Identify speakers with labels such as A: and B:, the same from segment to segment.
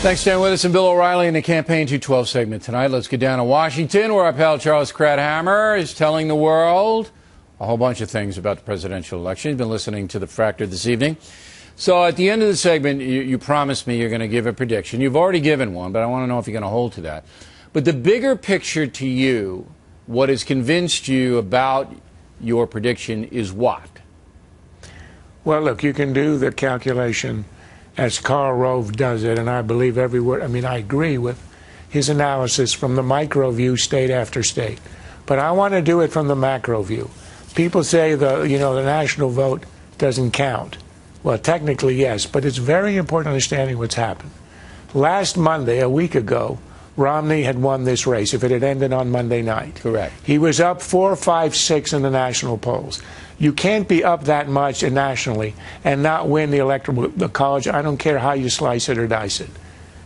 A: Thanks for staying with us. And Bill O'Reilly in the Campaign 212 segment tonight. Let's get down to Washington, where our pal Charles Krauthammer is telling the world a whole bunch of things about the presidential election. He's been listening to the Fractor this evening. So at the end of the segment, you promised me you're going to give a prediction. You've already given one, but I want to know if you're going to hold to that. But the bigger picture to you, what has convinced you about your prediction is what?
B: Well, look, you can do the calculation as Karl Rove does it, and I believe every word. I mean, I agree with his analysis from the micro view, state after state. But I want to do it from the macro view. People say the national vote doesn't count. Well, technically, yes, but it's very important understanding what's happened. Last Monday, a week ago, Romney had won this race if it had ended on Monday night.
A: Correct.
B: He was up 4, 5, 6 in the national polls. You can't be up that much nationally and not win the electoral college. I don't care how you slice it or dice it.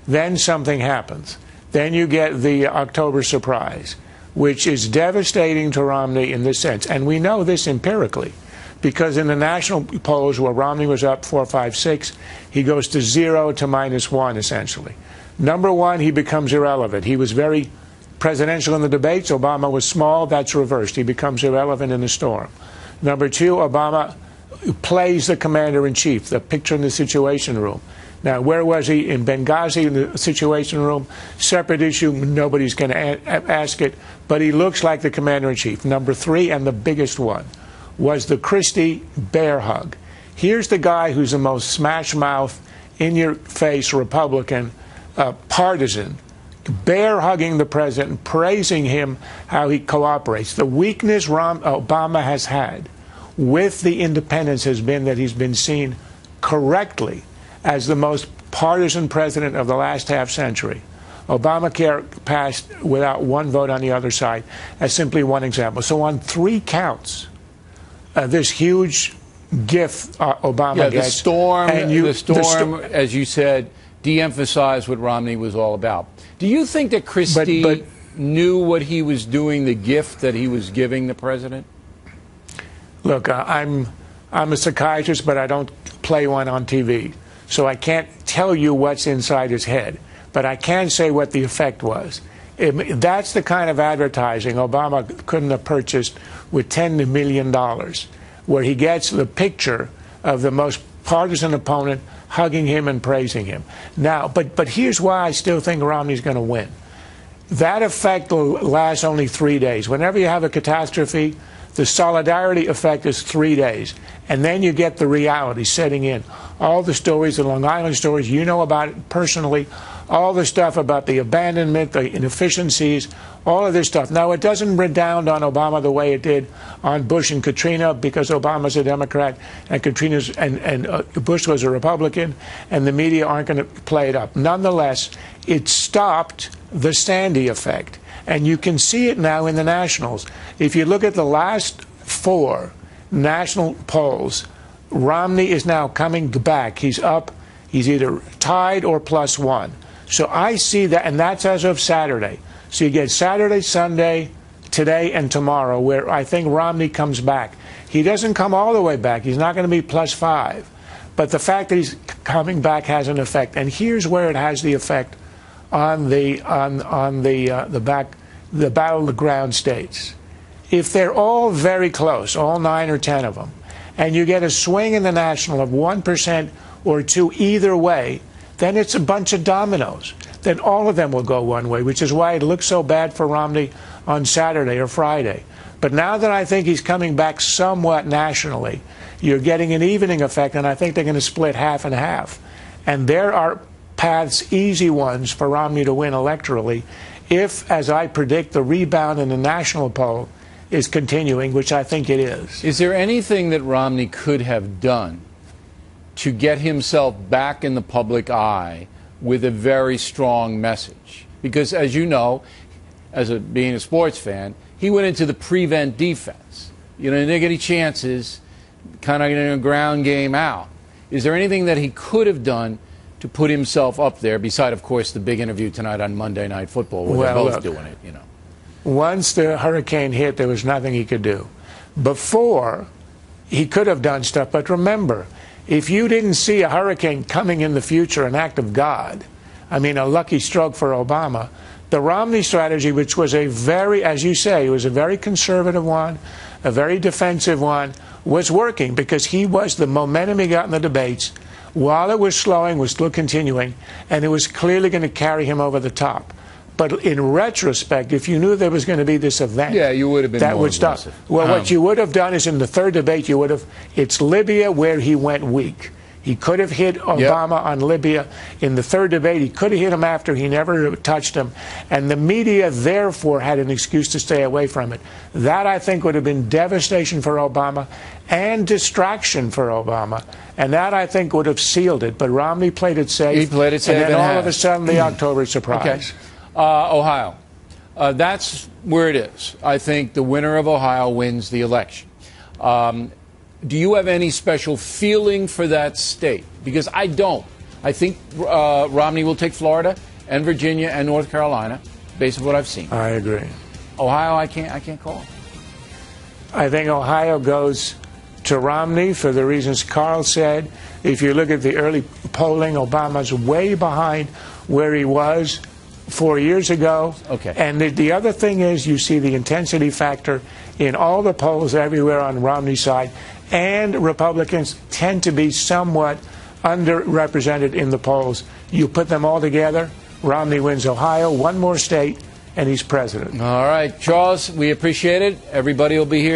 B: Then something happens. Then you get the October surprise, which is devastating to Romney in this sense. And we know this empirically, because in the national polls where Romney was up 4, 5, 6, he goes to 0 to -1, essentially. Number one, he becomes irrelevant. He was very presidential in the debates. Obama was small. That's reversed. He becomes irrelevant in the storm. Number two, Obama plays the commander-in-chief, the picture in the Situation Room. Now, where was he? In Benghazi, in the Situation Room. Separate issue. Nobody's going to ask it. But he looks like the commander-in-chief. Number three, and the biggest one, was the Christie bear hug. Here's the guy who's the most smash-mouth, in-your-face Republican, partisan, bear hugging the president, praising him how he cooperates. The weakness Obama has had with the independents has been that he's been seen correctly as the most partisan president of the last half century. Obamacare passed without one vote on the other side as simply one example. So on 3 counts, this huge gift Obama gets.
A: The storm, as you said, de-emphasize what Romney was all about. Do you think that Christie knew what he was doing, the gift that he was giving the president?
B: Look, I'm a psychiatrist, but I don't play one on TV. So I can't tell you what's inside his head. But I can say what the effect was. That's the kind of advertising Obama couldn't have purchased with $10 million, where he gets the picture of the most partisan opponent hugging him and praising him. Now, but here's why I still think Romney's going to win. That effect will last only 3 days. Whenever you have a catastrophe, the solidarity effect is 3 days. And then you get the reality setting in. All the stories, the Long Island stories, you know about it personally, all the stuff about the abandonment, the inefficiencies, all of this stuff. Now, it doesn't redound on Obama the way it did on Bush and Katrina, because Obama's a Democrat and Bush was a Republican, and the media aren't going to play it up. Nonetheless, it stopped the Sandy effect. And you can see it now in the nationals. If you look at the last 4 national polls, Romney is now coming back. He's up. He's either tied or +1. So I see that, and that's as of Saturday. So you get Saturday, Sunday, today, and tomorrow, where I think Romney comes back. He doesn't come all the way back. He's not going to be +5. But the fact that he's coming back has an effect. And here's where it has the effect on the battleground states. If they're all very close, all 9 or 10 of them, and you get a swing in the national of 1% or 2 either way, then it's a bunch of dominoes. Then all of them will go one way, which is why it looks so bad for Romney on Saturday or Friday. But now that I think he's coming back somewhat nationally, you're getting an evening effect, and I think they're going to split half and half. And there are paths, easy ones, for Romney to win electorally if, as I predict, the rebound in the national poll is continuing, which I think it is.
A: Is there anything that Romney could have done to get himself back in the public eye with a very strong message? Because, as you know, being a sports fan, he went into the prevent defense. You know, didn't get any chances, kind of in a ground game out. Is there anything that he could have done to put himself up there, beside, of course, the big interview tonight on Monday Night Football, where they're both doing it, you know?
B: Once the hurricane hit, there was nothing he could do. Before, he could have done stuff, but remember, if you didn't see a hurricane coming in the future, an act of God, I mean, a lucky stroke for Obama. The Romney strategy, which was a very, as you say, it was a very conservative one, a very defensive one, was working because he was the momentum he got in the debates. While it was slowing, was still continuing, and it was clearly going to carry him over the top. But in retrospect, if you knew there was going to be this event,
A: yeah, you would have been
B: that
A: more
B: would stop.
A: aggressive.
B: Well, what you would have done is in the third debate, you would have, it's Libya where he went weak. He could have hit Obama on Libya. In the third debate, he could have hit him after. He never touched him. And the media, therefore, had an excuse to stay away from it. That, I think, would have been devastation for Obama and distraction for Obama. And that, I think, would have sealed it. But Romney played it safe.
A: He played it safe.
B: And then all of a sudden, the October surprise.
A: Okay. Ohio. That's where it is. I think the winner of Ohio wins the election. Do you have any special feeling for that state? Because I don't. I think Romney will take Florida and Virginia and North Carolina, based on what I've seen.
B: I agree.
A: Ohio, I can't call.
B: I think Ohio goes to Romney for the reasons Carl said. If you look at the early polling, Obama's way behind where he was 4 years ago.
A: Okay.
B: And the other thing is you see the intensity factor in all the polls everywhere on Romney's side. And Republicans tend to be somewhat underrepresented in the polls. You put them all together, Romney wins Ohio, one more state, and he's president.
A: All right, Charles, we appreciate it. Everybody will be here.